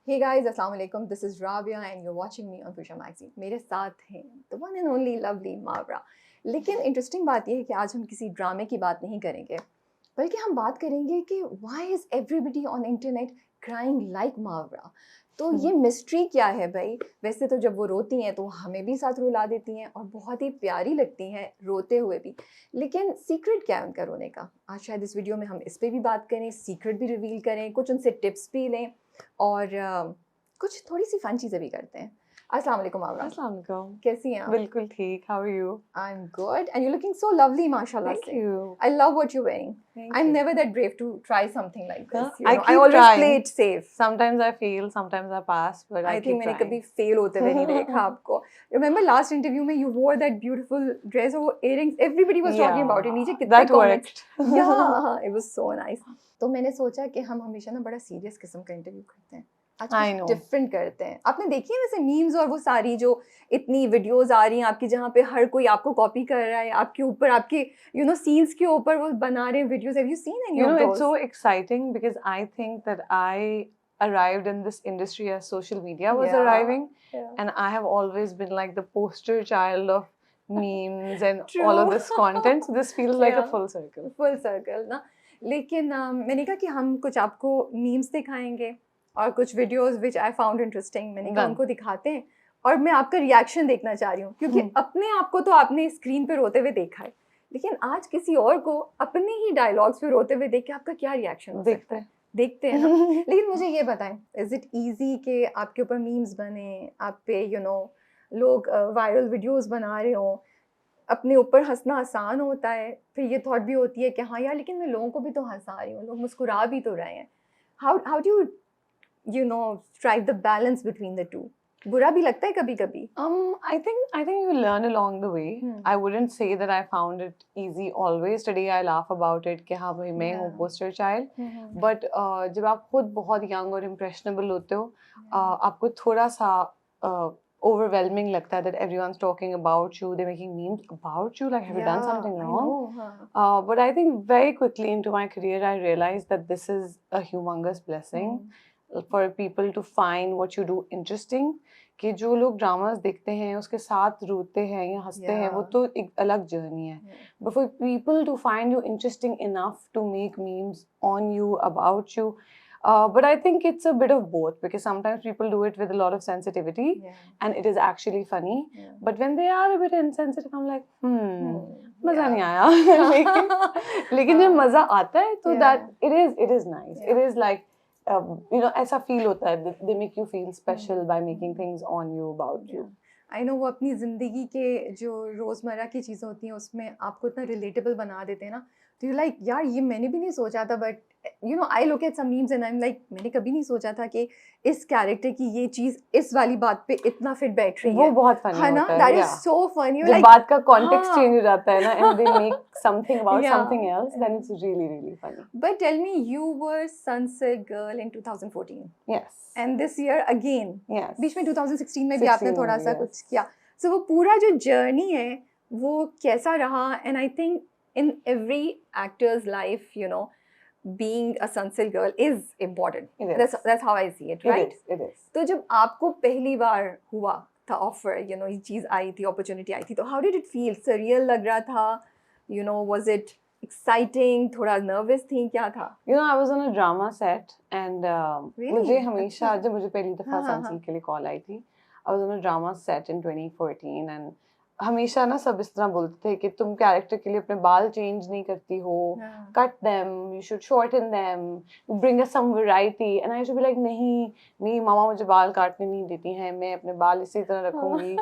Hey guys, Assalamu alaikum. This is Rabia and you're watching me on Pusha Magazine. मेरे साथ हैं the one and only lovely Mavra. लेकिन interesting बात यह है कि आज हम किसी ड्रामे की बात नहीं करेंगे, बल्कि हम बात करेंगे कि why is everybody on internet crying like Mavra? तो ये मिस्ट्री क्या है भाई? वैसे तो जब वो रोती हैं तो हमें भी साथ रुला देती हैं और बहुत ही प्यारी लगती हैं रोते हुए भी, लेकिन सीक्रेट क्या है उनका रोने का? आज शायद इस वीडियो में हम इस पे भी बात करें, सीक्रेट भी रिवील करें, कुछ उनसे टिप्स भी लें और कुछ थोड़ी सी फन चीज़ें भी करते हैं। अस्सलाम वालेकुम आवरा। अस्सलाम वालेकुम। कैसी हैं आप? बिल्कुल ठीक। How are you? I'm good and you're looking so lovely माशाल्लाह Thank से। you. I love what you're wearing. Thank I'm you. never that brave to try something like this. Huh? You I know, I keep always trying. play it safe. Sometimes I fail, sometimes I pass, but I I keep think मैंने trying. कभी fail होते हुए नहीं देखा आपको। Remember last interview में you wore that beautiful dress or earrings? Everybody was talking about it. नीचे कितने that comments? worked. Yeah, it was so nice. तो मैंने सोचा कि हम हमेशा ना बड़ा सीरियस किस्म का इंटरव्यू करते हैं, आज I कुछ know. डिफरेंट करते हैं। आपने देखी है वैसे मीम्स और वो सारी जो इतनी वीडियोस आ रही हैं आपकी जहाँ पे हर कोई आपको कॉपी कर रहा है, आपके ऊपर आपके सीन्स के ऊपर वो बना रहे हैं videos. Have you seen any of It's those? so exciting because I think that I arrived in this industry as social media was arriving, and I have always been like the poster child of memes and all of this content. So this feels like a full circle. Full circle ना। लेकिन मैंने कहा कि हम कुछ आपको memes दिखाएंगे और कुछ videos which I found interesting, मैंने कहा Done. उनको दिखाते हैं और मैं आपका रिएक्शन देखना चाह रही हूँ, क्योंकि अपने आप को तो आपने स्क्रीन पे रोते हुए देखा है, लेकिन आज किसी और को अपने ही डायलॉग्स पे रोते हुए देख के आपका क्या रिएक्शन हो सकता है? देखते हैं ना। लेकिन मुझे ये बताएं, इज इट इजी कि आपके ऊपर मीम्स बने, आप पे लोग वायरल वीडियोस बना रहे हों, अपने ऊपर हंसना आसान होता है? फिर ये थॉट भी होती है कि हाँ यार, लेकिन मैं लोगों को भी तो हंसा रही हूँ, लोग मुस्कुरा भी तो रहे हैं। How do you strike the balance between the two? बुरा भी लगता है कभी कभी। I think you learn along the way. I wouldn't say that I found it easy always. Today I laugh about it कि हाँ भाई मैं हूँ poster child. But जब आप खुद बहुत young और impressionable होते हो, आपको थोड़ा सा overwhelming लगता है that everyone's talking about you, they're making memes about you, like have you done something wrong? But I think very quickly into my career I realized that this is a humongous blessing for people to find what you do interesting. कि जो लोग dramas देखते हैं उसके साथ रोते हैं या हंसते हैं, वो तो एक अलग जर्नी है. But for people to find you interesting enough to make memes on you, about you, but I think it's a bit of both, because sometimes people do it with a lot of sensitivity and it is actually funny. But when they are a bit insensitive, I'm like, मजा नहीं आया. लेकिन जब मजा आता है तो that it is nice. It is like ऐसा फील होता है, they make you feel special by making things on you, about you. I know, वो अपनी ज़िंदगी के जो रोज़मर्रा की चीज़ें होती हैं उसमें आपको इतना रिलेटेबल बना देते हैं ना, तो यू लाइक यार ये मैंने भी नहीं सोचा था, but I look at some memes and I am like मैंने कभी नहीं सोचा था कि इस कैरेक्टर की ये चीज़ इस वाली बात पे इतना फिट बैठ रही है। वो बहुत फनी है ना, होता है, दैट इज सो फनी। जब बात का कॉन्टेक्स्ट चेंज हो जाता है ना and they make something about something else, then it's really funny. But tell me, you were Sunset Girl in 2014. Yes. And this year again. Yes. बीच में 2016 में भी आपने थोड़ा सा कुछ किया. So वो पूरा जो जर्नी है वो कैसा रहा? And I think in every actor's life, being a Sunset Girl is important. That's how I see it, right? It is. तो जब आपको पहली बार हुआ था ऑफर, ये चीज़ आई थी, अपॉर्चुनिटी आई थी, तो how did it feel? Surreal लग रहा था? Was it exciting? थोड़ा nervous थी, क्या था? I was on a drama set and Really? मुझे हमेशा जब मुझे पहली दफा संसल के लिए कॉल आई थी, I was on a drama set in 2014 and हमेशा ना सब इस तरह बोलते थे कि तुम कैरेक्टर के लिए अपने बाल चेंज नहीं करती हो, cut them, you should shorten them, bring us some variety. And I should be like नहीं, मेरी मामा मुझे बाल काटने नहीं देती हैं, मैं अपने बाल इसी तरह रखूंगी.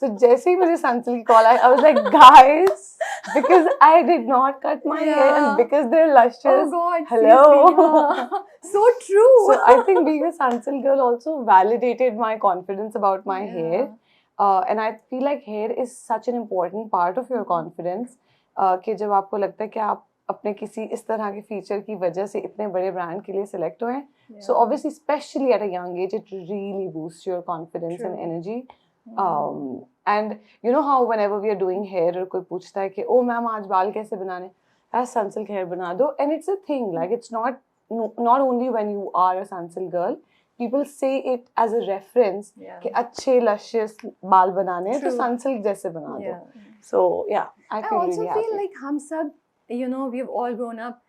तो जैसे ही मुझे संसल की call I, I was like guys, because I did not cut my hair and because they're luscious. Oh God, hello. So true. So I think being a Sunsil girl also validated my confidence about my hair. And I feel like hair is such an important part of your confidence. कि जब आपको लगता है कि आप अपने किसी इस तरह के फीचर की वजह से इतने बड़े ब्रांड के लिए सिलेक्ट हुए हैं, so obviously especially at a young age it really boosts your confidence and energy. And you know how whenever we are doing hair और कोई पूछता है कि ओ मैम आज बाल कैसे बनाने, as Sunsilk hair बना दो, and it's a thing, like it's not only when you are a Sunsilk girl, people say it as a reference Yeah. कि अच्छे luscious बाल बनाने हैं तो True. Sunsilk जैसे बना दो. Yeah. So yeah, I I feel also really feel happy. like हम सब, you know, we've all grown up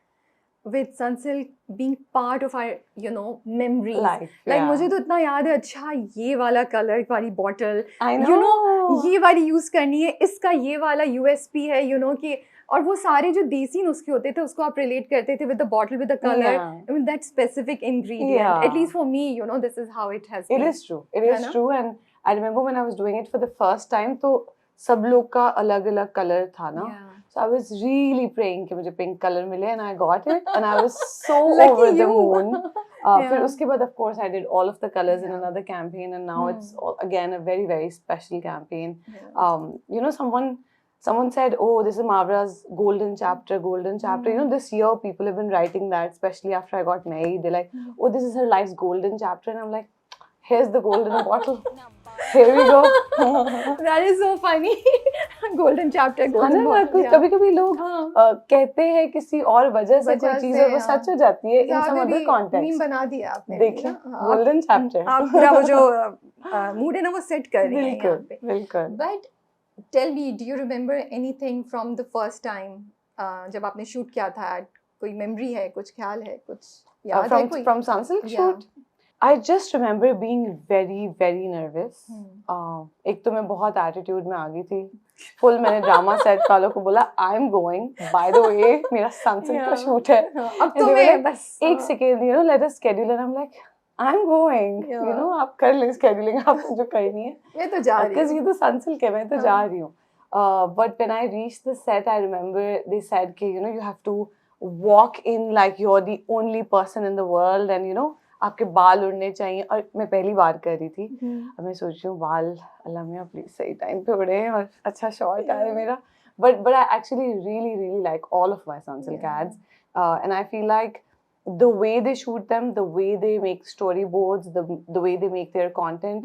with Sunsilk being part of our, you know, memories. Life, Like yeah. मुझे तो इतना याद है, अच्छा ये वाला कलर वाली bottle, I you know, know. ये वाली यूज करनी है, इसका ये वाला USP है, you know कि, और वो सारे जो देसी नुस्खे होते थे उसको आप रिलेट करते थे with the bottle, with the color, Yeah. I mean that specific ingredient. Yeah. At least for me, you know, this is how it has It been. is true. It है is ना? true. And I remember when I was doing it for the first time, तो सब लोग का अलग-अलग color था ना. Yeah. So I was really praying कि मुझे pink color मिले, and I got it, and I was so Lucky over the you. moon. Yeah. फिर उसके बाद, of course, I did all of the colors in Yeah. another campaign, and now it's again a very, very special campaign. Yeah. You know, someone said, "Oh, this is Mavra's golden chapter, golden chapter." You know, this year people have been writing that, especially after I got married. They're like, "Oh, this is her life's golden chapter," and I'm like, "Here's the golden bottle. Here we go." That is so funny. Golden chapter, golden bottle. Yeah. कभी-कभी लोग हाँ. कहते हैं किसी और वजह से कोई वजह चीज़ से, है वो हाँ. सच हो जाती है in यहाँ some पे other भी context. मीम बना दिया आपने. देखिए, भी ना? golden chapter. आप पूरा वो जो मूड है ना वो सेट कर रही हैं यहाँ बिल्कुल, पे. बिल्कुल. But tell me, do you remember anything from the first time जब आपने शूट किया था? कोई मेमोरी है, कुछ ख्याल है, कुछ याद है कोई? From Sunsilk Yeah. shoot, I just remember being very, very nervous. एक तो मैं बहुत attitude में आ गई थी. Full मैंने drama set वालों को बोला, I'm going. By the way, मेरा Sunsilk का shoot है. अब And तो they were मैं like, बस एक second, you know, let us schedule. And I'm like, I'm going. Yeah. You know, आप कर लें scheduling, आपको जो करनी है. मैं तो जा रही Because हूँ. ये तो Sunsilk है, मैं तो जा रही हूँ. But when I reached the set, I remember they said कि, you know, you have to walk in like you're the only person in the world, and you know, आपके बाल उड़ने चाहिए. और मैं पहली बार कर रही थी. अब मैं सोच रही हूँ बाल अल्लाह मियाँ प्लीज सही टाइम पे उड़े और अच्छा शॉट आए मेरा. But I actually really like all of my Sunsilk ads, and I feel like the way they shoot them, the way they make storyboards, the way they make their content,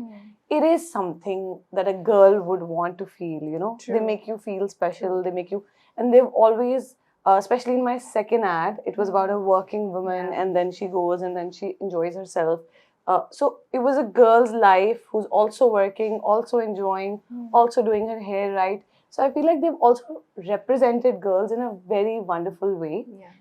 it is something that a girl would want to feel, you know. True. They make you feel special. They make you, and they've always, especially in my second ad, it was about a working woman, and then she goes and then she enjoys herself. So it was a girl's life who's also working, also enjoying, also doing her hair right. So I feel like they've also represented girls in a very wonderful way. Yeah.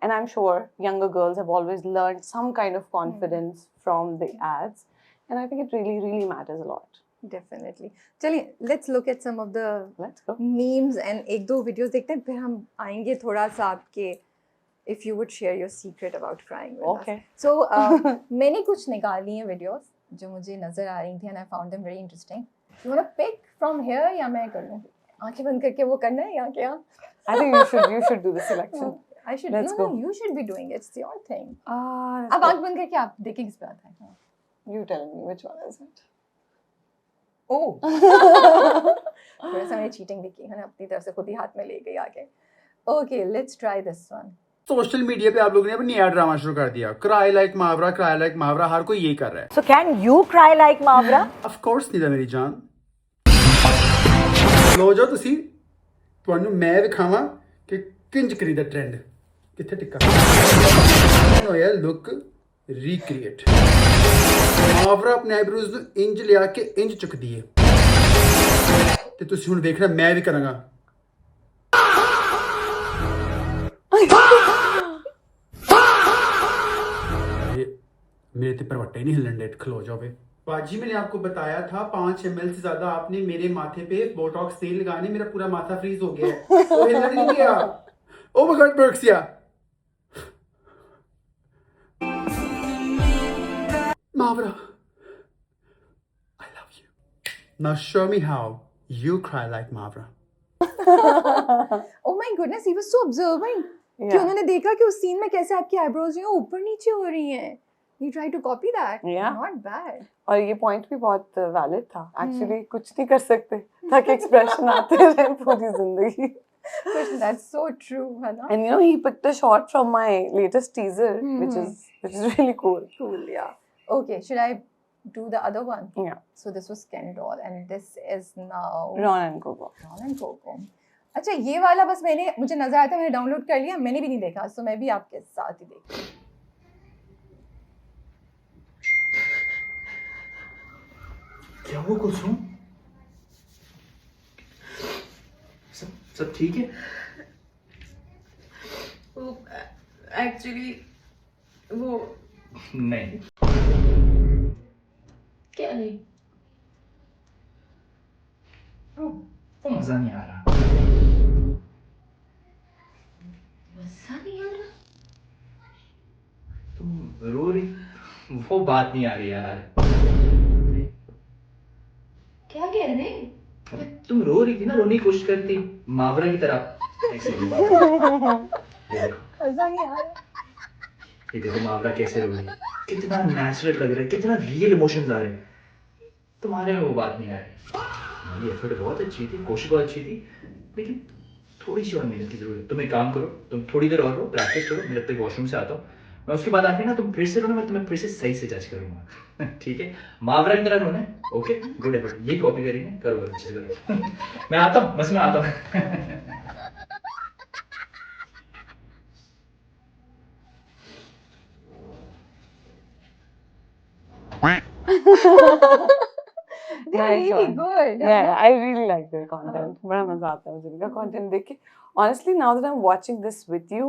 And I'm sure younger girls have always learned some kind of confidence from the ads. And I think it really matters a lot. Definitely. चलिए, let's look at some of the Let's go. memes and एक दो videos देखते हैं, फिर हम आएंगे थोड़ा सा आपके, if you would share your secret about crying with Okay. us. So मैंने कुछ निकाली हैं videos जो मुझे नजर आ रही थी, and I found them very interesting. You want to pick from here या मैं कर लूँ? आंखें बंद करके वो करना है या क्या? I think you should do the selection. I should. Let's No, go. you should be doing it. It's your thing. Let's अब go. आंख बंद करके आप देखें किस पे आता है. You tell me which one is it. Oh. थोड़ा सा मैंने चीटिंग भी की है ना, अपनी तरफ से खुद ही हाथ में ले गई आगे. Okay, let's try this one. Social media पे आप लोगों ने अब नया ड्रामा शुरू कर दिया, क्राई लाइक मावरा, हर कोई ये कर रहा है. So can you cry like Mavra? Of course Nida मेरी जान. लो जाओ ਤੁਸੀਂ, ਤੁਹਾਨੂੰ ਮੈਂ ਵਿਖਾਵਾਂ ਕਿ ਕਿੰਜ ਕਰੀਦਾ ਟ੍ਰੈਂਡ ਕਿੱਥੇ ਟਿੱਕਾ ਹੋਇਆ. Look recreate. ਮਾਵਰਾ ਆਪਣੇ ਆਈਬ੍ਰੋਜ਼ ਨੂੰ ਇੰਜ ਲਿਆ ਕੇ ਇੰਜ ਚੁੱਕਦੀ ਹੈ, ਤੇ ਤੁਸੀਂ ਹੁਣ ਵੇਖਣਾ ਮੈਂ ਵੀ ਕਰਾਂਗਾ. मेरे ते परवट्टे नहीं हिलन डेट, खलो जाओ. बाजी मैंने आपको बताया था 5 ml से ज्यादा आपने मेरे माथे पे बोटॉक्स तेल लगाने, मेरा पूरा माथा फ्रीज हो गया है. वो हिलन नहीं गया. ओ माय गॉड बर्क्सिया. Mavra, I love you. Now show me how you cry like Mavra. Oh my goodness, he was so observant. कि उन्होंने देखा कि उस सीन में कैसे आपकी आईब्रोज जो ऊपर नीचे हो रही हैं. He tried to copy that. Yeah. Not bad. और ये पॉइंट भी बहुत वैलिड था. एक्चुअली कुछ नहीं कर सकते ताकि एक्सप्रेशन आते रहे पूरी जिंदगी. But that's so true, है ना? And you know, he picked a shot from my latest teaser, which is really cool. Cool, yeah. Okay, should I do the other one? Yeah. So this was Ken doll, and this is now Ron and Coco. Ron and Coco. अच्छा, ये वाला बस मुझे नजर आया था, मैंने download कर लिया, मैंने भी नहीं देखा, so मैं भी आपके साथ ही देखती हूँ. क्या हुआ कुलसुम? सब ठीक है? वो एक्चुअली वो नहीं। क्या नहीं? वो मजा नहीं आ रहा। मजा नहीं आ रहा? तुम रो रही, वो बात नहीं आ रही यार। क्या कह रहे हैं? अबे तुम रो रही थी ना, रोने की कोशिश करती मावरा की तरह ऐसे रो। ये देखो, मजा नहीं आ रहा। ये देखो मावरा कैसे रो रही है, कितना नेचुरल लग रहा है, कितना रियल इमोशंस आ रहे हैं। तुम्हारे में वो बात नहीं आ रही। मेरी एफर्ट बहुत अच्छी थी, कोशिश बहुत अच्छी थी, लेकिन थोड़ी सी और मेहनत की जरूरत है। तुम एक काम करो, तुम थोड़ी देर और रो, प्रैक्टिस करो, मैं जब तक वॉशरूम से आता हूँ, मैं उसके बाद आके ना तुम फिर से रोना, मैं तुम्हें फिर से सही से जज करूंगा। ठीक है? मावरा की तरह रोना है। ओके, गुड एफर्ट, ये कॉपी करेंगे, करो अच्छे से करो। मैं आता हूँ, बस मैं आता हूँ। They're Nice really one. good. Yeah, I really like their content. बड़ा मजा आता है मुझे इनका content देख के. Honestly, now that I'm watching this with you,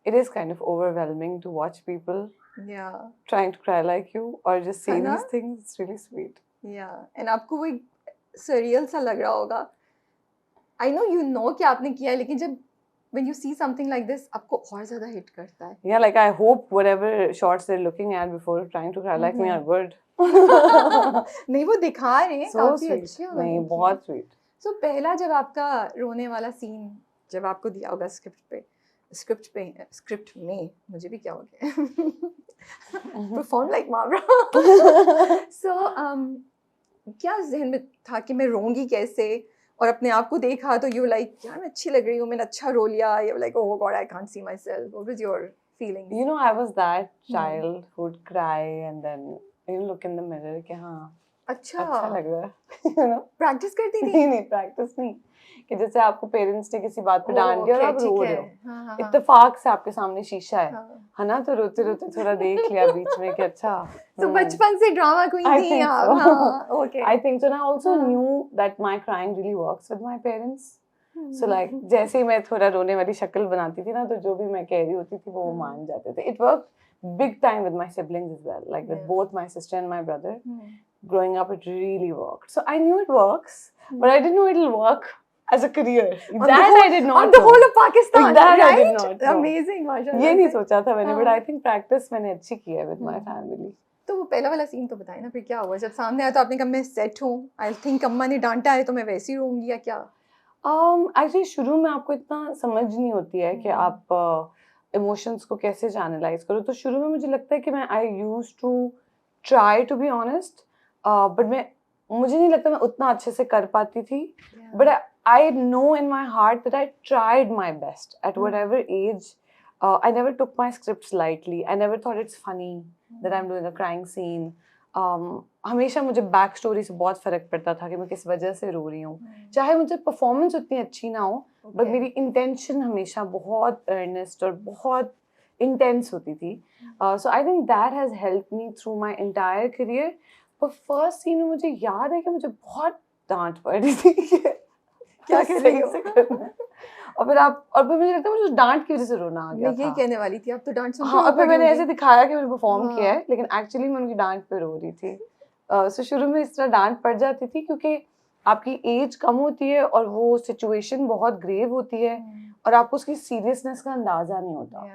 it is kind of overwhelming to watch people Yeah, trying to cry like you or just say है ना? these things. It's really sweet. yeah. And आपको वो surreal सा लग रहा होगा. I know you know कि आपने किया है, लेकिन जब when you see something like this, आपको और ज़्यादा hit करता है. Yeah, like I hope whatever shots they're looking at before trying to cry like me are good. नहीं, वो दिखा रहे हैं, So काफी sweet. अच्छे हो नहीं, बहुत sweet. So पहला जब आपका रोने वाला सीन जब आपको दिया होगा स्क्रिप्ट में, मुझे भी क्या हो गया, परफॉर्म लाइक मावरा. So क्या ज़हन में था कि मैं रोऊंगी कैसे, और अपने आप को देखा तो यू लाइक यार मैं अच्छी लग रही हूँ, मैंने अच्छा रो लिया, you like oh God I can't see my self. What was your feeling? You know, I was that child who'd cry and then look in the mirror कि हाँ अच्छा लग रहा है. You know? प्रैक्टिस करती थी? नहीं प्रैक्टिस नहीं, कि जैसे आपको पेरेंट्स ने किसी बात पे डांट दिया और आप रो रहे हो, हाँ. इत्तेफाक से आपके सामने शीशा हाँ. है ना, तो रोते रोते थोड़ा देख लिया बीच में कि अच्छा. तो बचपन से ड्रामा क्वीन I थी think आप. so. हाँ, okay. I think so. And I also हाँ. knew that my crying really works with my parents. So like जैसे ही मैं थोड़ा रोने वाली शक्ल बनाती थी ना, तो जो भी मैं कह रही होती थी वो मान जाते थे. It worked big time with my siblings as well, like with both my sister and my brother. Growing up, it really worked. So I knew it works, but I didn't know it'll work as a career. I did not on the know. whole of Pakistan, That right? I did not know. Amazing, माशाल्लाह. ये नहीं सोचा था मैंने, but हाँ. I think practice मैंने अच्छी की है with my family. तो वो पहला वाला सीन तो बताए ना, फिर क्या हुआ जब सामने आया तो आपने कहा मैं सेट हूँ, आई थिंक अम्मा ने डांटा है तो मैं वैसे ही रहूंगी, या क्या? Actually शुरू में आपको इतना समझ नहीं होती है कि आप इमोशंस को कैसे चैनलाइज करो. तो शुरू में मुझे लगता है कि मैं I used to try to be honest, but मुझे नहीं लगता मैं उतना अच्छे से कर पाती थी. But I know in my heart that I tried my best at whatever age. I never took my scripts lightly. I never thought it's funny that I am doing a crying scene. हमेशा मुझे back story से बहुत फ़र्क पड़ता था कि मैं किस वजह से रो रही हूँ. चाहे मुझे परफॉर्मेंस उतनी अच्छी ना हो, बट मेरी इंटेंशन हमेशा बहुत अर्नेस्ट और बहुत इंटेंस होती थी. So I think that has help me through my entire career. पर फर्स्ट सीन में मुझे याद है कि मुझे बहुत डांट पड़ी थी कि क्या कर रही हो. और फिर मुझे लगता है मुझे डांट की वजह से रोना आ गया मैं यही था. कहने वाली थी, आप तो डांट सुन हाँ, और फिर मैंने ऐसे दिखाया कि मैंने परफॉर्म हाँ. किया है, लेकिन एक्चुअली मैं उनकी डांट पे रो रही थी. सो शुरू में इस तरह डांट पड़ जाती थी क्योंकि आपकी एज कम होती है और वो सिचुएशन बहुत ग्रेव होती है और आपको उसकी सीरियसनेस का अंदाजा नहीं होता.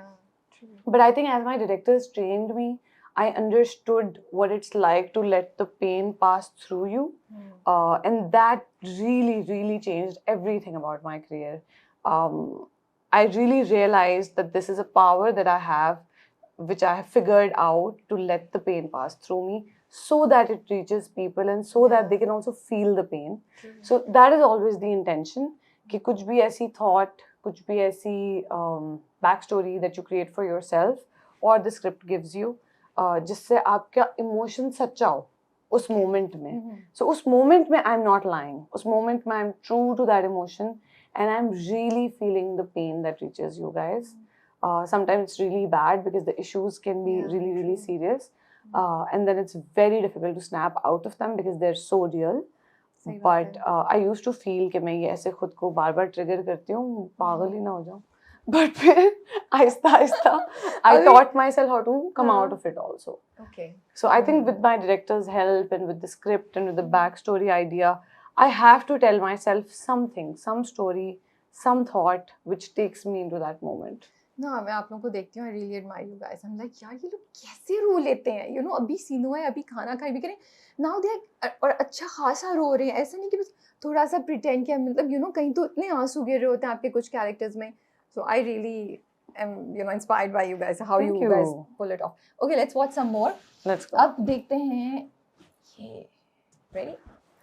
But I think as my directors trained me, I understood what it's like to let the pain pass through you, and that really changed everything about my career. I really realized that this is a power that I have, which I have figured out to let the pain pass through me so that it reaches people and so that they can also feel the pain. So that is always the intention, कि कुछ भी ऐसी thought, कुछ भी ऐसी backstory that you create for yourself or the script gives you, जिससे आपका emotion सच्चा हो उस मोमेंट में. सो उस मोमेंट में आई एम नॉट लाइंग, उस मोमेंट में I am true to that emotion and I'm really feeling the pain that reaches you guys. Sometimes it's really bad because the issues can be really serious. and then it's very difficult to snap out of them because they're so real. सही बात But है। I used to feel कि मैं ये ऐसे खुद को बार बार trigger करती हूँ, पागल ही ना हो जाऊँ. But फिर आहिस्ता आहिस्ता I अभी- taught myself how to come हाँ। out of it also. Okay. So I think with my director's help and with the script and with the backstory idea, I have to tell myself something, some story, some thought which takes me into that moment. ना मैं आप लोगों को देखती हूँ, I really admire you guys. I'm like यार ये लोग कैसे रो लेते हैं, you know, अभी सीन हुआ है, अभी खाना खाए भी करें, now they are और अच्छा खासा रो रहे हैं, ऐसा नहीं कि बस थोड़ा सा pretend किया, मतलब you know कहीं तो इतने आंसू गिर रहे होते हैं आपके कुछ characters में. So I really am, you know, inspired by you guys, how Thank you guys you. pull it off. Okay, let's watch some more. Let's go. अब देखते हैं ये, ready?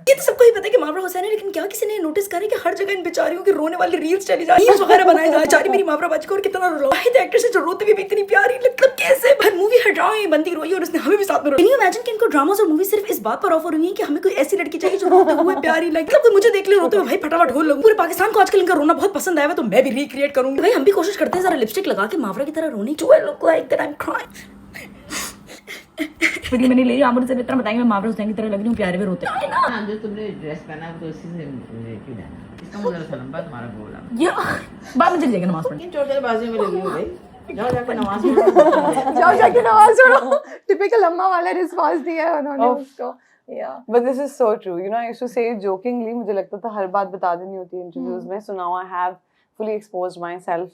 ये तो सबको ही पता है कि मावरा हुसैन है, लेकिन क्या किसी ने नोटिस करा कि हर जगह इन बेचारियों की रोने वाली रील्स चली जा रही है, वगैरह बनाए जा रही है। मेरी मावरा बाजी को और कितना रो रहा है, एक्ट्रेस है जो रोती भी इतनी प्यारी, मतलब कैसे हर मूवी हर ड्रामा में बंदी रोई और उसने हमें भी साथ में रोई। कैन यू इमेजिन कि इनको ड्रामास और मूवी सिर्फ इस बात पर ऑफर हुई है कि हमें कोई ऐसी लड़की चाहिए जो रोते हुए प्यारी लगे, मतलब कोई मुझे देख ले रोते हुए भाई फटाफट ढोल लगूं। पूरे पाकिस्तान को आजकल इनका रोना बहुत पसंद आया है, तो मैं भी रिक्रिएट करूंगी। भाई हम भी कोशिश करते हैं जरा लिपस्टिक लगा के मावरा की तरह रोने, जो I look like that I am crying. Video मैंने ले लिया, आमर से इतना बताएंगे मैं मावरा हुसैन की तरह लग रही हूँ, प्यारे में रोते हैं ना। हाँ, जो तुमने ड्रेस पहना है तो इसी से रिलेटेड है। इसका मुझे सा लंबा तुम्हारा बोला ये बाद में चली जाएगी नमाज पढ़ने। किन चोर बाजी में लगी हो गई, जाओ जाकर नमाज पढ़ो। जाओ जाके नमाज पढ़ो। Typical अम्मा वाला रिस्पॉन्स दिया है उन्होंने उसको। Yeah. But this is so true. You know, I used to say it jokingly. मुझे लगता था हर बात बता देनी होती है interviews में. So now I have fully exposed myself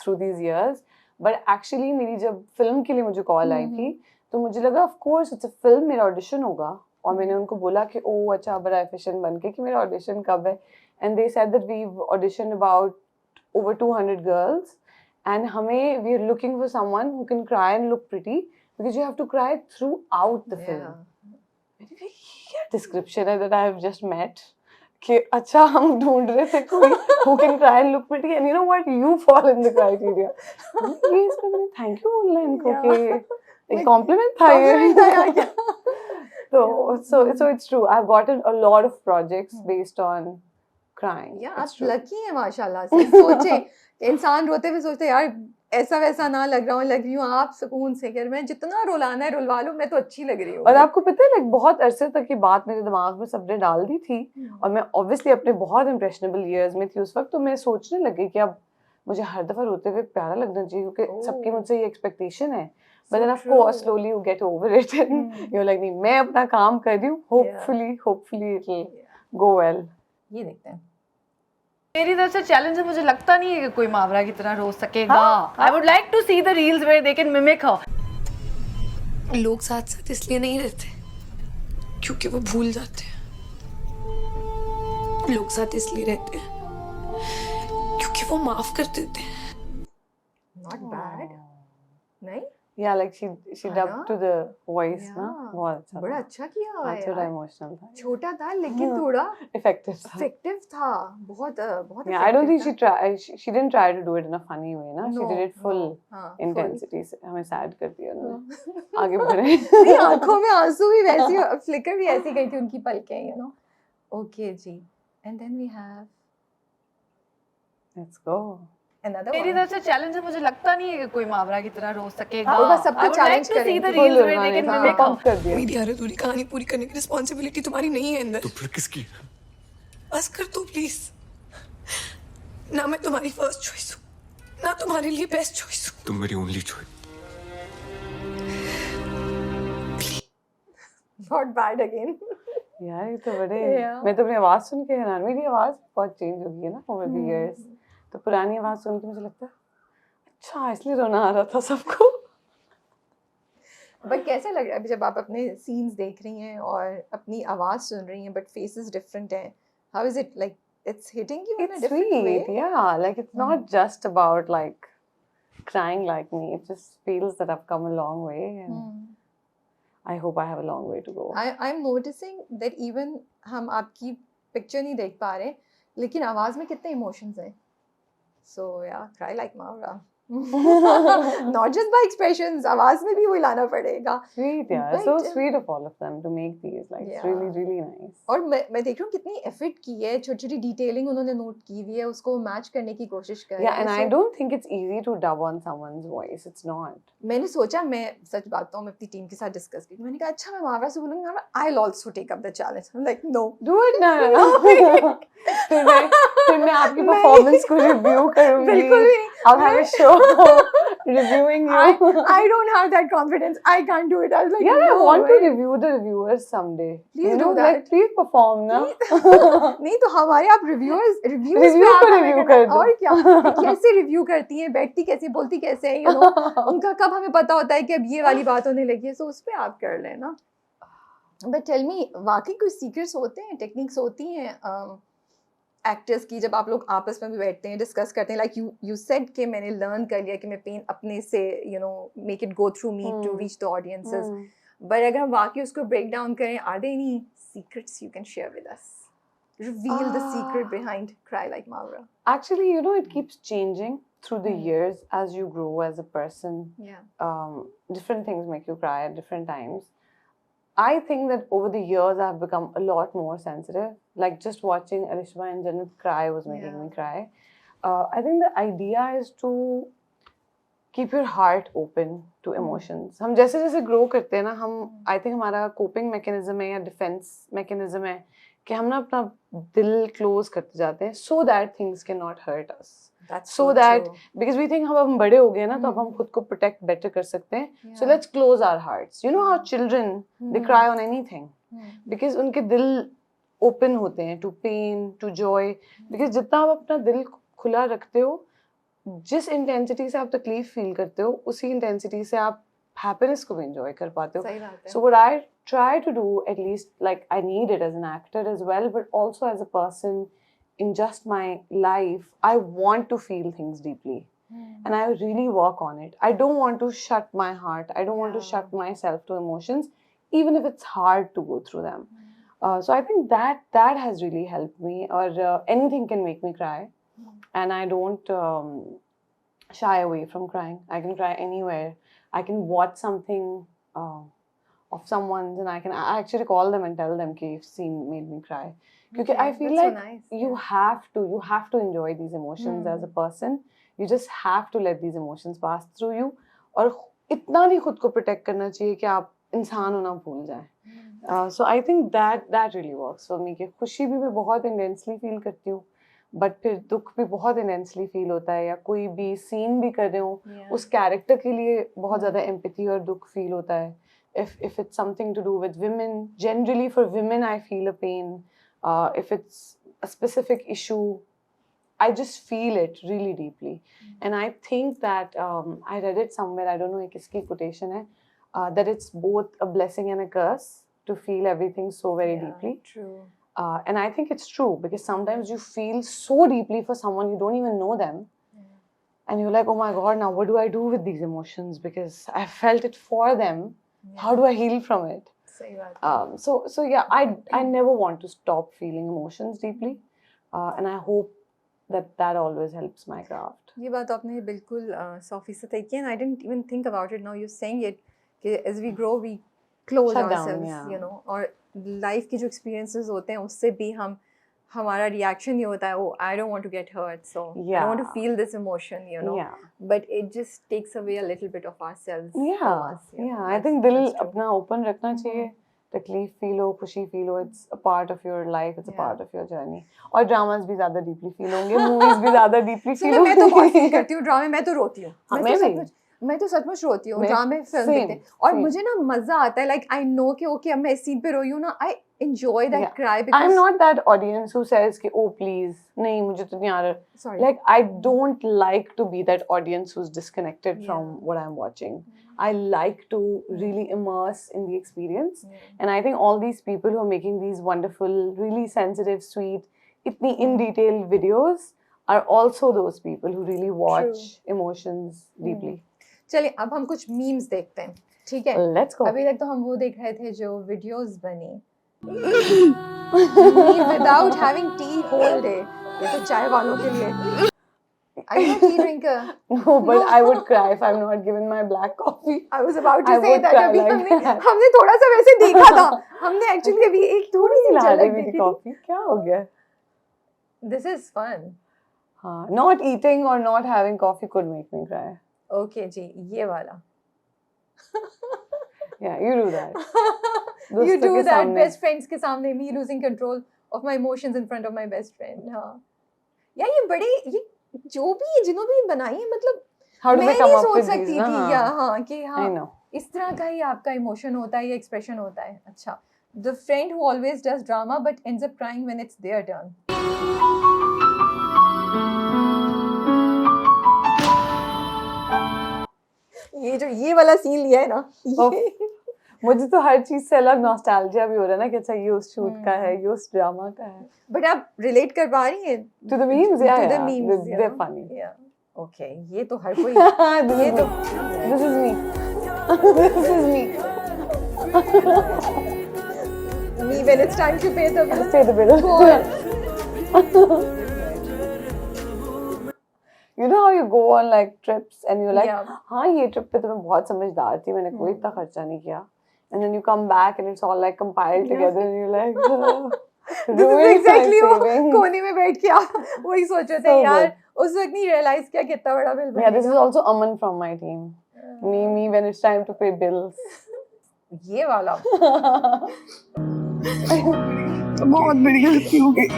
through these years. But actually मेरी जब film के लिए मुझे call आई थी, तो मुझे लगा of course it's a film, मेरा audition होगा. और मैंने उनको बोला कि ओह अच्छा बड़ा एफिशिएंट बन के कि मेरा audition कब है. And they said that we've auditioned about over 200 girls. And हमें we are looking for someone who can cry and look pretty because you have to cry throughout the film. क्या description है that I have just met कि अच्छा हम ढूंढ रहे थे कोई who can cry and look pretty and you know what you fall in the criteria. ये इसमें मैंने thank you बोलना इनको कि एक compliment था ये. So it's true. I've gotten a lot of projects based on crying. या It's आप true. लकी हैं माशाल्लाह से। सोचे इंसान रोते हुए सोचते यार ऐसा वैसा ना लग रही हूँ, आप सुकून से कर मैं जितना रुलाना है रुलवा लूँ, मैं तो अच्छी लग रही हूँ। और आपको पता है लाइक बहुत अरसे तक की बात मेरे दिमाग में सबने डाल दी थी और मैं ऑब्वियसली अपने बहुत इम्प्रेशनेबल ईयर्स में थी उस वक्त, तो मैं सोचने लगी कि अब मुझे हर दफा रोते हुए प्यारा लगना चाहिए क्योंकि सबकी मुझसे ये एक्सपेक्टेशन है. But then of course slowly you get over it and you're like नहीं मैं अपना काम कर रही हूँ, hopefully it'll go well. ये देखते हैं। मेरी तरफ से चैलेंज है, मुझे लगता नहीं है कि कोई मावरा की तरह रो सकेगा. I would like to see the reels where they can mimic her. लोग साथ साथ इसलिए नहीं रहते क्योंकि वो भूल जाते हैं. लोग साथ इसलिए रहते हैं क्योंकि वो माफ कर देते हैं. Not bad. नहीं? Yeah, like she है dubbed ना? to the voice ना, Yeah. बहुत अच्छा बड़ा था. अच्छा किया हुआ है थोड़ा यार। इमोशनल था. छोटा था लेकिन थोड़ा Effective था. इफेक्टिव था, बहुत बहुत Yeah, I don't think effective था। she didn't try to do it in a funny way ना. She No, did it full no, हाँ, full। intensity से हमें sad कर दिया उन्होंने. हाँ। आगे बढ़े. नहीं, आंखों में आंसू भी वैसी फ्लिकर भी ऐसी गई थी उनकी पलकें, you know. Okay ji. And then we have Let's go. another मेरी one. तरफ से चैलेंज है, मुझे लगता नहीं है कि कोई मावरा की तरह रो सकेगा. हाँ, बस सबको I would like challenge to see करेंगे। The Full reels where they उन्होंने कैन हाँ। मिमिक pump कर दिया. मेरी हर अधूरी कहानी पूरी करने की रिस्पॉन्सिबिलिटी तुम्हारी नहीं है इंदर. तो फिर किसकी? बस कर दो प्लीज. ना मैं तुम्हारी फर्स्ट चॉइस हूँ, ना तुम्हारे लिए बेस्ट चॉइस हूँ. तुम मेरी only choice. Not bad again. यार ये तो बड़े Yeah. मैं तो अपनी आवाज सुन के हैरान. मेरी आवाज बहुत चेंज हो गई है ना over the years. तो पुरानी आवाज सुन के मुझे लगता है अच्छा इसलिए रोना आ रहा था सबको. बट कैसा लग रहा है अभी जब आप अपने सीन्स देख रही हैं और अपनी आवाज सुन रही हैं बट फेसेस डिफरेंट हैं? How is it like it's hitting you in a It's different way? sweet, yeah. Like it's not just about like crying like me. It just feels that I've come a long way, and I hope I have a long way to go. I'm noticing that even हम आपकी picture नहीं देख पा रहे लेकिन आवाज में कितने इमोशंस हैं. So yeah, cry like Maura. Not just by expressions, आवाज में भी वो लाना पड़ेगा. Sweet, yeah. So But, sweet of all of them to make these. Like, it's really, Yeah. really nice. और मैं देख रही हूँ कितनी एफर्ट की है, छोटी छोटी डिटेलिंग उन्होंने नोट की हुई है, उसको मैच करने की कोशिश कर रहे Yeah, हैं. and I So, don't think it's easy to dub on someone's voice. It's not. मैंने सोचा, मैं सच बात बताऊँ, मैं अपनी टीम के साथ डिस्कस की. मैंने कहा अच्छा मैं मावरा से बोलूँगी, मावरा I'll also take up the challenge. I'm like no. Do it now. फिर मैं आपकी परफॉर्मेंस को रिव्यू करूंगी. बिल्कुल भी. I'll have a show reviewing you. I don't have that confidence. I can't do it. I was like, Yeah, I no, want to man. review the reviewers someday. Please you do know, that. like please perform ना. नहीं तो हमारे आप reviewers Review पे आप को हमें review करना- कर दो. और क्या कि कैसे रिव्यू करती हैं, बैठती कैसे, बोलती कैसे हैं, उनका कब हमें पता होता है कि अब ये वाली बात होने लगी है, सो उस पे आप कर लेना. बट टेल मी, वाकई कुछ सीक्रेट्स होते हैं, टेक्निक्स होती हैं एक्टर्स की, जब आप लोग आपस में भी बैठते हैं, डिस्कस करते हैं, लाइक यू सेड कि मैंने लर्न कर लिया कि मैं पेन अपने से make it go through me to reach the audiences. But अगर हम वाकई उसको ब्रेक डाउन करें, are there any secrets you can share with us? Reveal the secret behind Cry Like Mavra. Actually, you know, it keeps changing through the years as you grow as a person. Yeah. Different things make you cry at different times. I think that over the years I've become a lot more sensitive. Like just watching Alishma and Jannat cry was making Yeah. me cry. I think the idea is to keep your heart open to emotions. हम जैसे जैसे grow करते हैं ना, हम I think हमारा coping mechanism है या defense mechanism है कि हम ना अपना दिल close करते जाते हैं so that things cannot hurt us. That's So that because we think हम बड़े हो गए ना, तो अब हम खुद को protect better कर सकते हैं. So Yeah. let's close our hearts. You know how children they cry on anything because उनके दिल open होते हैं to pain, to joy. Because जितना आप अपना दिल खुला रखते हो, जिस इंटेंसिटी से आप तकलीफ फील करते हो, उसी इंटेंसिटी से आप हैप्पीनेस को भी एंजॉय कर पाते हो. सही बात है. So what I try to do, at least like I need it as an actor as well, but also as a person in just my life, I want to feel things deeply. And I really work on it. I don't want to shut my heart. I don't want to shut myself to emotions, even if it's hard to go through them. So I think that has really helped me. Or anything can make me cry, and I don't shy away from crying. I can cry anywhere. I can watch something of someone's, and I actually call them and tell them कि scene made me cry. Because I feel that's so like nice. you have to enjoy these emotions as a person. You just have to let these emotions pass through you. और इतना नहीं खुद को protect करना चाहिए कि आप इंसान होना भूल जाएं. So I think that really works for me. कि खुशी भी मैं बहुत intensely feel करती हूँ, but फिर दुख भी बहुत intensely feel होता है, या कोई भी scene भी कर रहे हो, उस character के लिए बहुत ज़्यादा empathy और दुख feel होता है. If it's something to do with women, generally for women I feel a pain. If it's a specific issue, I just feel it really deeply. And I think that I read it somewhere, I don't know किसकी quotation है, that it's both a blessing and a curse to feel everything so very deeply. True. And I think it's true, because sometimes you feel so deeply for someone, you don't even know them. And you're like, oh my God, now what do I do with these emotions? Because I felt it for them. How do I heal from it? सही बात है. So yeah, I never want to stop feeling emotions deeply. And I hope that always helps my craft. ये बात आपने बिल्कुल 100% सही की, and I didn't even think about it. Now you're saying it कि as we grow we close Shut down, ourselves, yeah. you know, और life के जो experiences होते हैं उससे भी हमारा reaction ये होता है, oh I don't want to get hurt, so I don't want to Yeah. feel this emotion, you know. Yeah. But it just takes away a little bit of ourselves from Yeah, us, you know. yeah. I That's- think दिल that's true. अपना open रखना चाहिए. तकलीफ feel हो, खुशी feel हो, it's a part of your life, it's a Yeah. part of your journey. और dramas भी ज़्यादा deeply feel होंगे, movies भी ज़्यादा deeply feel सुनो, मैं तो बहुत फील होंगे. करती हूँ ड्रामे, मैं तो रोती हूँ. हाँ, मैं तो सचमुच रोती हूँ मैं- ड्रामे फिल्म same, देखते हैं, और same. मुझे ना मजा आता है, लाइक आई नो कि ओके अब मैं इस सीन पे रोई हूँ ना, I enjoy that Yeah. Cry I'm because not that audience who says कि oh please नहीं मुझे तो नहीं आ रहा. Sorry Like I don't like to be that audience who's disconnected from what I'm watching. I like to really immerse in the experience. And I think all these people who are making these wonderful, really sensitive, sweet, itni in detail videos are also those people who really watch emotions deeply. चलिए अब हम कुछ memes देखते हैं, ठीक है. Let's go. अभी तक तो हम वो देख रहे थे जो वीडियोस बनी without having tea whole day, ये तो चाय वालों के लिए. Are you a tea drinker? No, but I would cry if I'm not given my black coffee. I was about to I say would that cry अभी like हमने that. हमने थोड़ा सा वैसे देखा था. हमने actually अभी एक थोड़ी सी ला दे झलक मेरी देखी थी. कॉफी, क्या हो गया? This is fun. हाँ, not eating or not having coffee could make me cry. Okay जी, ये वाला. Yeah, you do that. You दोस्तों do के that सामने. best friends के सामने, me losing control of my emotions in front of my best friend. हाँ. यार ये बड़े ये जो भी जिन्होंने भी बनाई है मतलब How do मैं they come नहीं up सोच with सकती these? थी या हाँ कि I हाँ know. इस तरह का ही आपका इमोशन होता है या एक्सप्रेशन होता है. अच्छा. The friend who always does drama but ends up crying when it's their turn. ये जो ये वाला सीन लिया है ना ये मुझे तो हर चीज से अलग नॉस्टैल्जिया भी हो रहा है ना कि अच्छा ये उस शूट का है, ये उस ड्रामा का है. बट आप रिलेट कर पा रही हैं To the memes, yeah, to the yeah. memes, They're funny. yeah. Okay, ये तो हर कोई ये तो this is me. This is me. me when it's time to pay the bill. Pay the bill. Cool. You know how you go on like trips and you're like, Yeah. हाँ ये trip पे तो मैं बहुत समझदार थी, मैंने कोई इतना खर्चा नहीं किया. And then you come back and it's all like compiled together and you're like, This is ruined exactly my वो savings. कोने में बैठ के आप वही सोच रहे थे So यार good. उस वक्त नहीं रियलाइज किया कितना बड़ा bill Yeah, this is also Aman from my team. Me when it's time to pay bills. ये वाला बहुत बड़ी गलती हो गई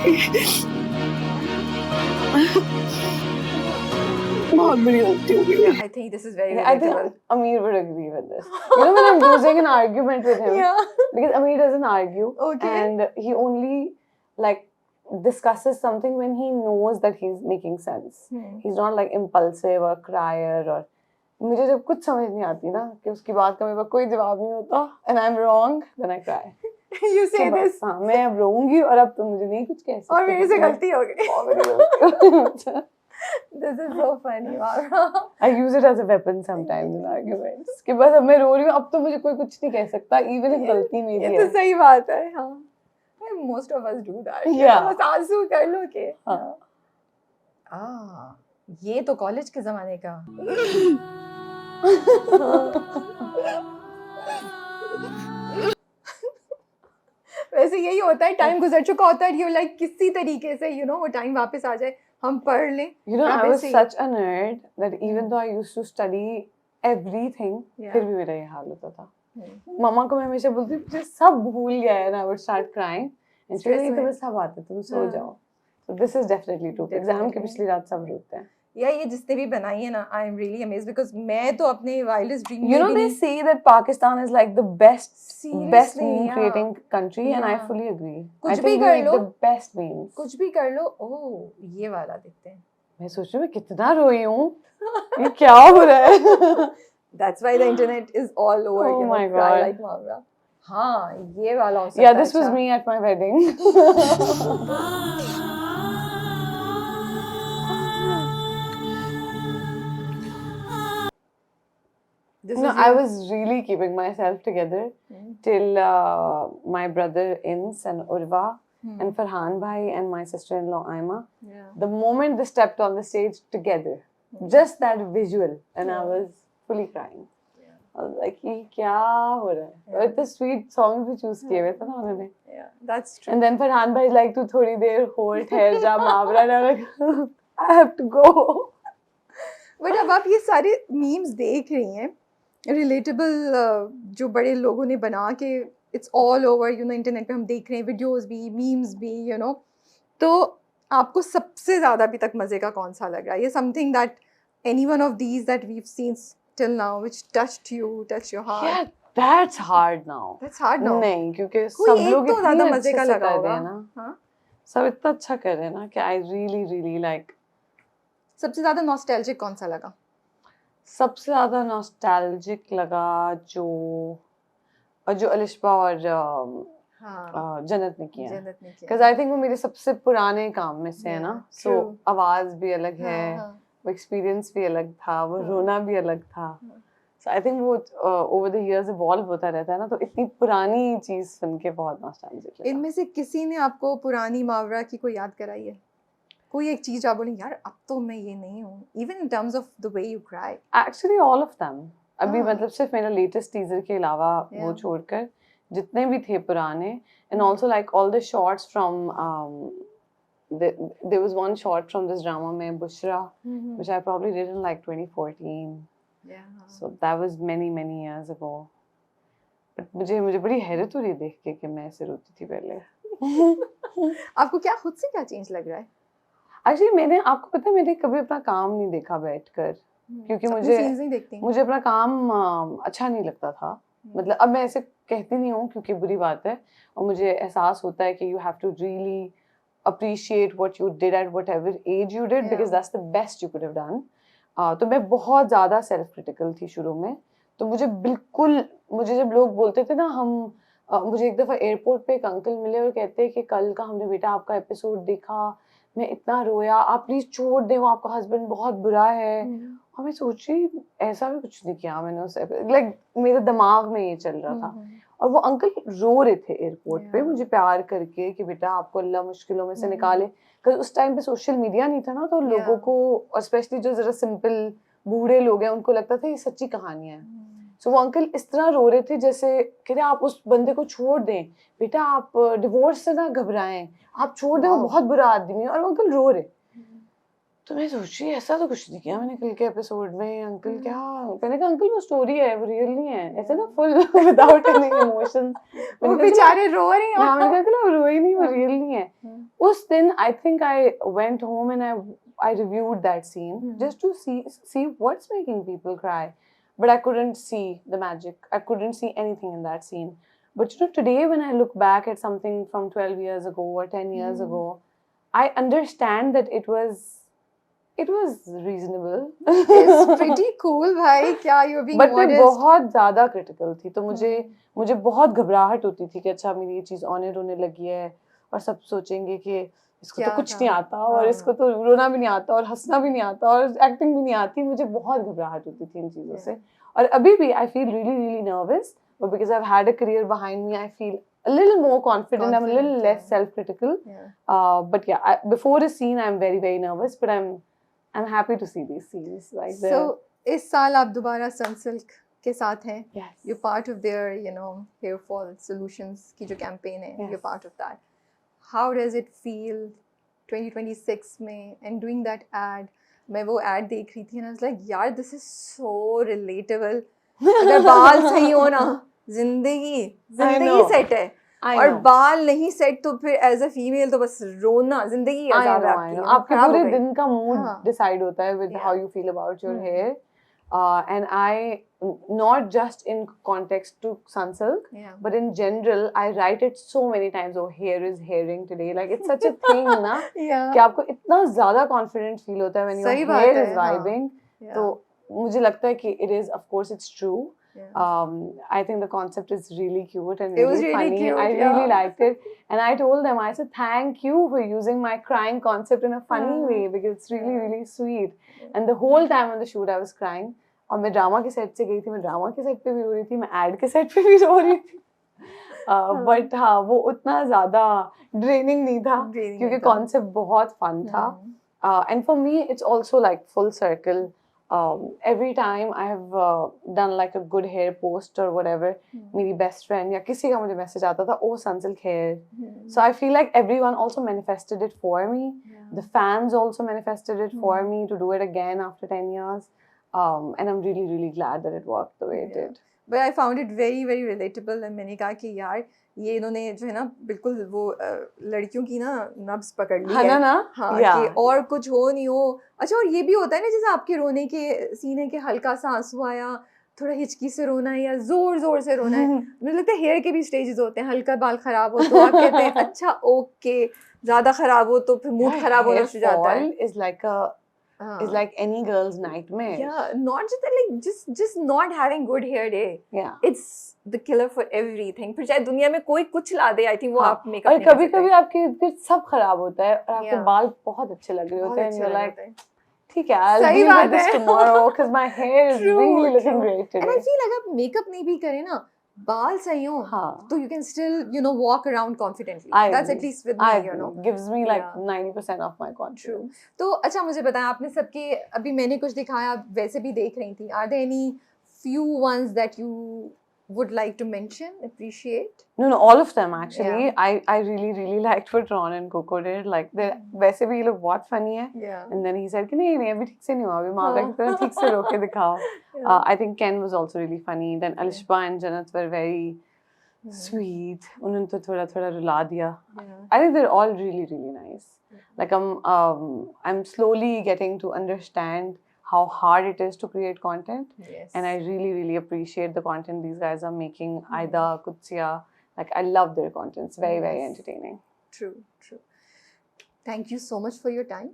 बहुत बड़ी गलती हो गई I think this is very I think relatable. Amir would agree with this. You know when I'm losing an argument with him, Yeah. because Amir doesn't argue, Okay. and he only like discusses something when he knows that he's making sense. He's not like impulsive or crier or. मुझे जब कुछ समझ नहीं आती ना कि उसकी बात का मेरे पास कोई जवाब नहीं होता and I'm wrong, then I cry. You say तो this बस, हाँ मैं अब रोऊंगी और अब तुम मुझे नहीं कुछ कह सकते. और मेरे से गलती हो गई. बहुत बड़ी गलती. This is so funny, Mavra. I use it as a weapon sometimes in arguments. कि बस अब मैं रो रही हूँ, अब तो मुझे कोई कुछ नहीं कह सकता, even if गलती मेरी ये है. तो सही बात है हाँ. Most of us do that. Yeah. बस आंसू कर लो के. हाँ. ये तो कॉलेज के जमाने का. वैसे यही होता है टाइम गुजर चुका होता है यू लाइक किसी तरीके से यू नो वो टाइम वापस आ जाए हम पढ़ लें. You know, I वापस was से- such a nerd that even though I used to study everything, Yeah. फिर भी मेरा ये हाल होता था. मम्मा को मैं हमेशा बोलती मुझे सब भूल गया है and I would start crying. And she was like, तुम्हें सब आता है, तुम सो जाओ. So this is definitely true. Exam के Definitely. पिछली रात सब रोते हैं. या ये जिसने भी बनाई है ना I am really amazed because मैं तो अपने wildest dream You know, they say that Pakistan is like the best Seriously, meme yeah. creating country, and I Yeah. fully agree. कुछ I भी think we कर make low, the best memes. कुछ भी कर लो ओह ये वाला देखते हैं. मैं सोच रही हूँ मैं कितना रोई हूँ. ये क्या हो रहा है? That's why the internet is all over. Oh you know, my cry God. like Mavra. हाँ ये वाला हो सकता Yeah, है. this was अच्छा. me at my wedding. This No, was I you. was really keeping myself together till my brother Ins and Urva and Farhan Bhai and my sister-in-law Aima. Yeah. The moment they stepped on the stage together, just that visual, and I was fully crying. I was like, ये क्या हो रहा है? और इतने sweet songs भी choose किए हुए थे ना उन्होंने. Yeah, that's true. And then Farhan Bhai like तू थोड़ी देर hold ठहर जा मावरा ना like I have to go. But अब आप ये सारे मीम्स देख रही हैं रिलेटेबल जो बड़े लोगों ने बना के it's all over you know internet पे हम देख रहे हैं वीडियोस भी मीम्स भी यू नो तो आपको सबसे ज़्यादा अभी तक मज़े का कौन सा लग रहा है ये something that any one of these that we seen till now which touched you touch your Yeah, heart that's hard now. That's hard now नहीं क्योंकि कोई सब एक लोग तो इतनी ज़्यादा अच्छे मज़े का से लगा कर रहे होगा हैं ना. हाँ सब इतना अच्छा कर रहे हैं ना कि I really really like. सबसे ज़्यादा नॉस्टैल्जिक कौन सा लगा सबसे ज़्यादा नॉस्टैल्जिक लगा जो अलिशबा और हाँ जन्नत ने किया. जन्नत ने किया Because I think वो मेरे सबसे पुराने काम में से है ना. Yeah, So true. आवाज़ भी अलग है, हाँ, वो एक्सपीरियंस भी अलग था, वो हाँ. रोना भी अलग था. So I think वो over the years evolve होता रहता है ना तो इतनी पुरानी चीज़ सुन के बहुत नॉस्टैल्जिक लगा. इनमें से किसी ने आपको पुरानी मावरा की कोई याद कराई है कोई एक चीज आप बोलें यार अब तो मैं ये नहीं हूँ, even in terms of the way you cry? Actually all of them. अभी हाँ. मतलब सिर्फ मेरा लेटेस्ट टीजर के अलावा वो Yeah. छोड़कर जितने भी थे पुराने, and also like all the shots from there was one shot from this drama में Bushra, which I probably did in like 2014. Yeah. So that was many years ago. But मुझे बड़ी हैरत हो रही है देख के कि मैं ऐसे रोती थी पहले. आपको क्या खुद से क्या चेंज लग रहा है? एक्चुअली मैंने, आपको पता है, मैंने कभी अपना काम नहीं देखा बैठकर, क्योंकि अपने मुझे scenes नहीं देखती? मुझे अपना काम अच्छा नहीं लगता था. मतलब अब मैं ऐसे कहती नहीं हूँ क्योंकि बुरी बात है, और मुझे एहसास होता है कि you have to really appreciate what you did at whatever age you did, because that's the best you could have done. तो मैं बहुत ज़्यादा सेल्फ क्रिटिकल थी शुरू में. तो मुझे जब लोग बोलते थे ना, मुझे एक दफ़ा एयरपोर्ट पे एक अंकल मिले और कहते हैं कि कल का हमने बेटा आपका एपिसोड देखा, मैं इतना रोया, आप प्लीज़ छोड़ दें, वो आपका हस्बैंड बहुत बुरा है. और मैं सोच रही ऐसा भी कुछ नहीं किया मैंने उस लाइक मेरे दिमाग में ये चल रहा था. और वो अंकल रो रहे थे एयरपोर्ट पे मुझे प्यार करके कि बेटा आपको अल्लाह मुश्किलों में से निकाले. क्योंकि उस टाइम पे सोशल मीडिया नहीं था ना, तो लोगों को, और स्पेशली जो जरा सिंपल बूढ़े लोग हैं, उनको लगता था ये सच्ची कहानियां हैं. सो वो अंकल इस तरह रो रहे थे जैसे कह रहे आप उस बंदे को छोड़ दें बेटा, आप डिवोर्स से ना घबराएं, आप छोड़ दें, वो बहुत बुरा आदमी है. और वो अंकल रो रहे. तो मैं सोची ऐसा तो कुछ नहीं किया मैंने कल के एपिसोड में. अंकल क्या, मैंने कहा अंकल वो स्टोरी है, वो रियल नहीं है, ऐसे ना फुल विदाउट एनी इमोशन. वो बेचारे रो रहे हैं. हाँ, मैंने कहा वो रोए नहीं, वो रियल नहीं है. उस दिन I think I went home and I reviewed that scene just to see what's making people cry, but I couldn't see the magic. I couldn't see anything in that scene. But you know, today when I look back at something from 12 years ago or 10 years ago, I understand that it was reasonable. It's pretty cool भाई, क्या you're being but modest. मैं बहुत ज़्यादा critical थी, तो मुझे बहुत घबराहट होती थी कि अच्छा मेरी ये चीज़ ऑनर होने लगी है और सब सोचेंगे कि इसको तो कुछ नहीं आता, और इसको तो रोना भी नहीं आता और हंसना भी नहीं आता और एक्टिंग भी नहीं आती. मुझे बहुत घबराहट होती थी इन चीज़ों से. और अभी भी I feel really nervous, but because I've had a career behind me, I feel a little more confident. I'm a little less self-critical. But yeah, before a scene, I'm very nervous, but I'm happy to see these scenes. Like So इस साल आप दोबारा Sunsilk के साथ हैं. Yes. You're part of their, hair fall solutions की जो campaign है. Yes. You're part of that. How does it feel 2026 में and doing that ad? मैं वो ad देख रही थी and I was like, यार this is so relatable. अगर बाल सही हो ना, जिंदगी सेट है. और बाल नहीं सेट तो फिर एज अ फीमेल तो बस रोना, जिंदगी अजाब है आपकी. आपके पूरे दिन का मूड डिसाइड होता है with how you feel about your hair. And I, not just in context to Sunsilk, but in general, I write it so many times. Oh, hair is hairing today. Like it's such a thing, ना? कि आपको इतना ज़्यादा confident feel होता है when your hair is vibing. तो मुझे लगता है कि it is, of course, it's true. I think the concept is really cute and really funny. Cute, I really liked it, and I told them, I said, thank you for using my crying concept in a funny way, because it's really sweet. And the whole time on the shoot, I was crying. और मैं drama के set से गई थी, मैं drama के set पे भी रो रही थी, मैं एड के सेट पे भी रो रही थी. बट हाँ, वो उतना ज़्यादा ड्रेनिंग नहीं था क्योंकि कॉन्सेप्ट बहुत फन था. And for me it's also like full circle. Every time I have done like a good hair post or whatever, मेरी best friend या किसी का मुझे message आता था, oh Sunsilk hair. So I feel like everyone also manifested it for me. The fans also manifested it for me to do it again after 10 years. And I'm really glad that it worked the way it did. But I found it very relatable. and मैंने कहा कि यार ये इन्होंने जो है ना बिल्कुल वो लड़कियों की ना नब्ज पकड़ ली है ना. हाँ कि और कुछ हो नहीं हो. अच्छा, और ये भी होता है ना, जैसे आपके रोने के सीने के हल्का सा आंसू आया, थोड़ा हिचकी से रोना है या जोर से रोना है. मुझे लगता है हेयर के भी स्टेजेस होते हैं. हल्का बाल खराब हो तो आप कहते हैं अच्छा ओके, ज्यादा खराब हो तो फिर मूड खराब होना शुरू हो जाता है. Is like any girl's nightmare. Yeah, not just that, like just not having good hair day. Yeah, it's the killer for everything. फिर चाहे दुनिया में कोई कुछ ला दे, I think वो आप मेकअप और कभी-कभी आपके इर्द-गिर्द सब खराब होता है और आपके बाल बहुत अच्छे लग रहे होते हैं. You're like, ठीक है, I'll deal with this tomorrow because my hair is really looking great today. And I feel अगर आप मेकअप नहीं भी करें ना, बाल सही हो हाँ. तो you can still walk around confidently. I That's at agree. least with I me, agree. Gives me like Yeah. 90% of my True. confidence. तो अच्छा मुझे बताएं, आपने सबके अभी मैंने कुछ दिखाया, आप वैसे भी देख रही थी. Are there any few ones that you would like to mention, appreciate? No, all of them actually. Yeah. I really liked what Ron and Coco did. Like they वैसे भी ये लोग बहुत funny है. Yeah. And then he said कि नहीं अभी ठीक से नहीं हुआ, अभी मावरा की तरह ठीक से रोके दिखाओ. Yeah. I think Ken was also really funny. Then Alishba and Jannat were very sweet. उन्होंने तो थोड़ा रुला दिया. Yeah. I think they're all really nice. Like I'm slowly getting to understand how hard it is to create content. Yes. And I really appreciate the content these guys are making. Aida, Kutsia, like I love their content. It's very Yes. entertaining. True. Thank you so much for your time.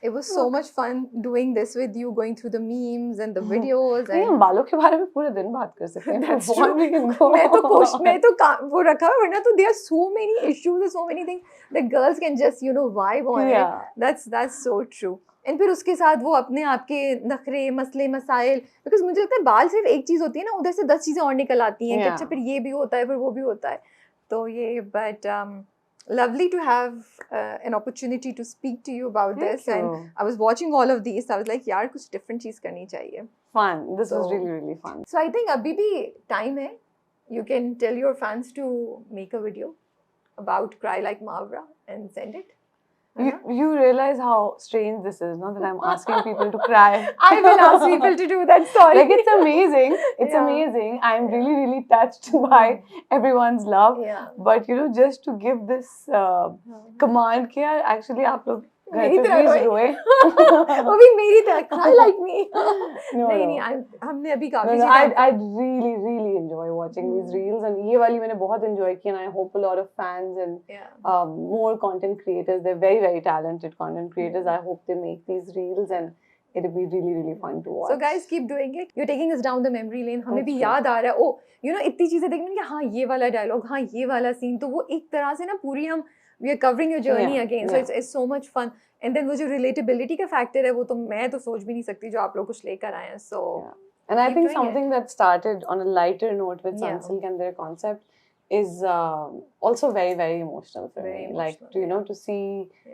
It was so much fun doing this with you, going through the memes and the videos. नहीं हम बालों के बारे में पूरे दिन बात कर सकते हैं. That's If you want, we can go. मैं तो वो रखा है, वरना तो there are so many issues and so many things that girls can just vibe on Yeah. it. That's so true. And फिर उसके साथ वो अपने आप के नखरे मसले मसाइल, because मुझे लगता है बाल सिर्फ एक चीज़ होती है ना, उधर से 10 चीज़ें और निकल आती हैं कि Yeah. अच्छा फिर ये भी होता है, फिर वो भी होता है. तो ये but lovely to have an opportunity to speak to you about Thank this. And you. I was watching all of these. I was like यार कुछ different चीज़ करनी चाहिए. Fun. This was So- really fun. So I think अभी भी time है. You can tell your fans to make a video about Cry Like Mavra and send it. You realize how strange this is, not that I'm asking people to cry. I will ask people to do that. Sorry. Like it's amazing. It's Yeah. amazing. I'm really touched by everyone's love. Yeah. But just to give this command कि यार actually आप लोग घर मेरी पे तरह please रोए। रोए. वो भी मेरी तरह cry like me. No, नहीं no. हमने अभी No, काफी no, चीजें I really enjoy watching these reels, and ये वाली मैंने बहुत enjoy की, and I hope a lot of fans and Yeah. more content creators, they're very talented content creators. I hope they make these reels and it'll be really fun to watch. So guys, keep doing it. You're taking us down the memory lane. हमें भी That's याद आ रहा है. Oh, इतनी चीजें देखने कि हाँ ये वाला डायलॉग, हाँ ये वाला सीन, तो वो एक तरह से ना पूरी हम we are covering your journey Yeah, again. So yeah. it's so much fun. And then वो जो relatability का factor है, वो तो मैं तो सोच भी नहीं सकती जो आप लोग कुछ लेकर आए हैं. So Yeah. And I keep think doing something that started on a lighter note with Yeah. Sunsilk and their concept is also very emotional for Very me. Like emotional, to see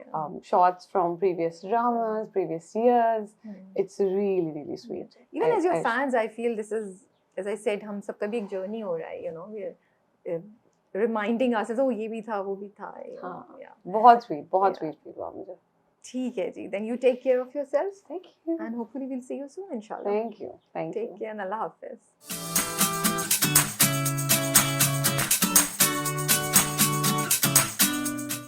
yeah. shots from previous dramas, previous years. Hmm. It's really sweet. Even as your I- fans, I feel this is, as I said, हम सबका भी एक journey हो रहा है. We're reminding us, oh ये भी था, वो भी था. हाँ. Yeah. बहुत sweet Yeah. feel हुआ मुझे. ठीक है जी. Then you take care of yourselves, Thank you. and hopefully we'll see you soon, inshallah. Thank you. Take care and Allah Hafiz.